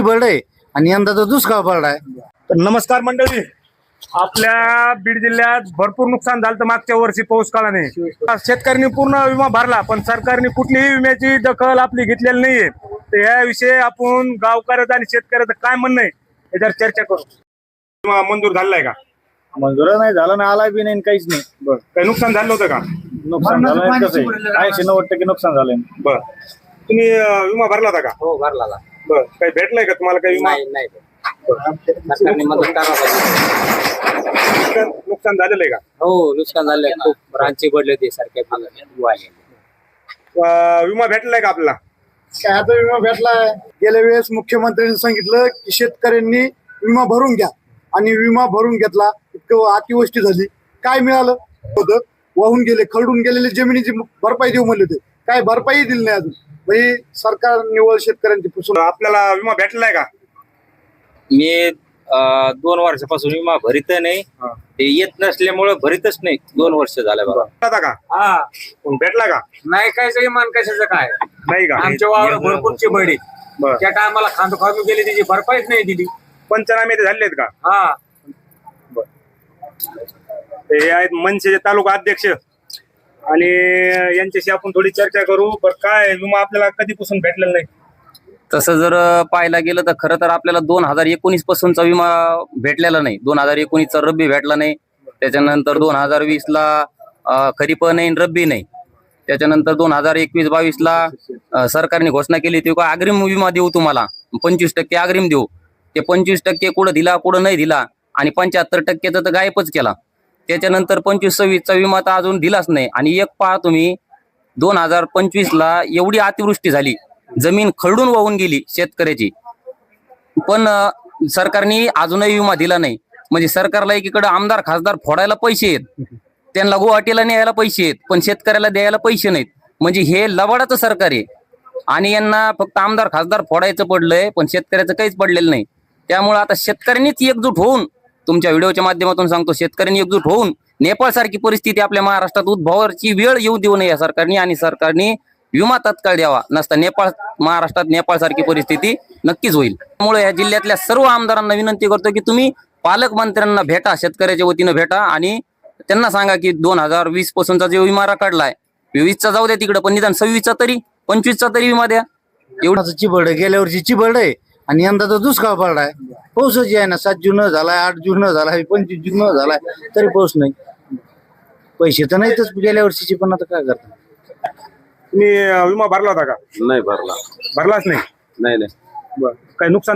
चिबड आहे आणि यंदाचा दुष्काळ पडलाय. तर नमस्कार मंडळी, आपल्या बीड जिल्ह्यात भरपूर नुकसान झालं मागच्या वर्षी पाऊस काळाने. शेतकऱ्यांनी पूर्ण विमा भरला, पण सरकारने कुठलीही विम्याची दखल आपली घेतलेली नाहीये. तर याविषयी आपण गावकऱ्याचं आणि शेतकऱ्याचं काय म्हणणं आहे याच्यावर चर्चा करू. विमा मंजूर झालाय का? मंजूर नाही झालं ना, आला बी नाही, काहीच नाही. बरं, काही नुकसान झालं होतं का? नुकसान झालं, कसं आहे 80-90% नुकसान झालंय. बर, तुम्ही विमा भरला होता का? हो भरला. बर, काही भेटलाय का तुम्हाला काही विमा? नाही सरकारने मदत करावं. नुकसान झालेलं आहे का? हो नुकसान झालंय, खूप रांची पडले होते सारख्या. विमा भेटलाय का आपल्याला? काय आता विमा भेटलाय? गेल्या वेळेस मुख्यमंत्र्यांनी सांगितलं की शेतकऱ्यांनी विमा भरून घ्या आणि विमा भरून घेतला. इतकं अतिवृष्टी झाली, काय मिळालं होतं? वाहून गेले, खरडून गेलेले जमिनीची भरपाई देऊ म्हणले होते, काय भरपाई दिली नाही अजून. म्हणजे सरकार निवळ शेतकऱ्यांची फसवणूक. आपल्याला विमा भेटलाय का? मी 2 वर्षापासून विमा भरीत नाही, ते येत नसल्यामुळे भरीतच नाही. 2 वर्ष झाले बघा. भेटला का? हा भेटला का? नाही काय विमान कशाचं काय, नाही का? आमच्या वावर भरपूरची बडी बरं. त्या टायमाला खांदू खांदू गेली, त्याची भरपाईच नाही दिली. पंचनामे ते झालेत का? हा हे आहेत मनसेचे तालुका अध्यक्ष आणि यांच्याशी आपण थोडी चर्चा करू. पण काय विमा आपल्याला कधीपासून भेटलेला नाही? तसं जर पाहायला गेलं तर खरं तर आपल्याला 2019 पासूनचा विमा भेटलेला नाही. 2019चा रब्बी भेटला नाही, त्याच्यानंतर 2020ला खरीप नाही, रब्बी नाही. त्याच्यानंतर 2021-22ला सरकारने घोषणा केली होती का अग्रिम विमा देऊ तुम्हाला, 25% अग्रिम देऊ. ते 25% कुठं दिला कुठं नाही दिला, आणि 75%चा तर गायबच केला. त्याच्यानंतर 25-26चा विमा तर अजून दिलाच नाही. आणि एक पहा तुम्ही, 2025ला एवढी अतिवृष्टी झाली, जमीन खरडून वाहून गेली शेतकऱ्याची, पण सरकारने अजूनही विमा दिला नाही. म्हणजे सरकारला एकीकडे आमदार खासदार फोडायला पैसे आहेत, त्यांना गुवाहाटीला न्यायला पैसे आहेत, पण शेतकऱ्याला द्यायला पैसे नाहीत. म्हणजे हे लबाडाचं सरकार आहे आणि यांना फक्त आमदार खासदार फोडायचं पडलंय, पण शेतकऱ्याचं काहीच पडलेलं नाही. त्यामुळे आता शेतकऱ्यांनीच एकजूट होऊन, तुमच्या व्हिडिओच्या माध्यमातून सांगतो, शेतकऱ्यांनी एकजूट होऊन नेपाळ सारखी परिस्थिती आपल्या महाराष्ट्रात उद्भवाची वेळ येऊ देऊ नये या सरकारने, आणि सरकारने विमा तत्काळ द्यावा. नसता महाराष्ट्रात नेपाळ सारखी परिस्थिती नक्कीच होईल. त्यामुळे या जिल्ह्यातल्या सर्व आमदारांना विनंती करतो की तुम्ही पालकमंत्र्यांना भेटा, शेतकऱ्याच्या वतीनं भेटा आणि त्यांना सांगा की 2020 पासूनचा जो विमा काढलाय, 20चा जाऊ द्या तिकडे, पण निदान 26चा तरी 25चा तरी विमा द्या. एवढाच चिबड आहे, गेल्या वर्षी चिबड आहे आणि यंदाचा दुष्काळ पडलाय. पाऊसच आहे ना, 7 जून झालाय, 8 जून झालाय, 25 जून झालाय, तरी पाऊस नाही. पैसे तर नाहीतच गेल्या वर्षीचे, पण आता काय करतात. तुम्ही विमा भरला होता का? नाही भरला. भरलाच नाही? नाही. बरं, काही नुकसान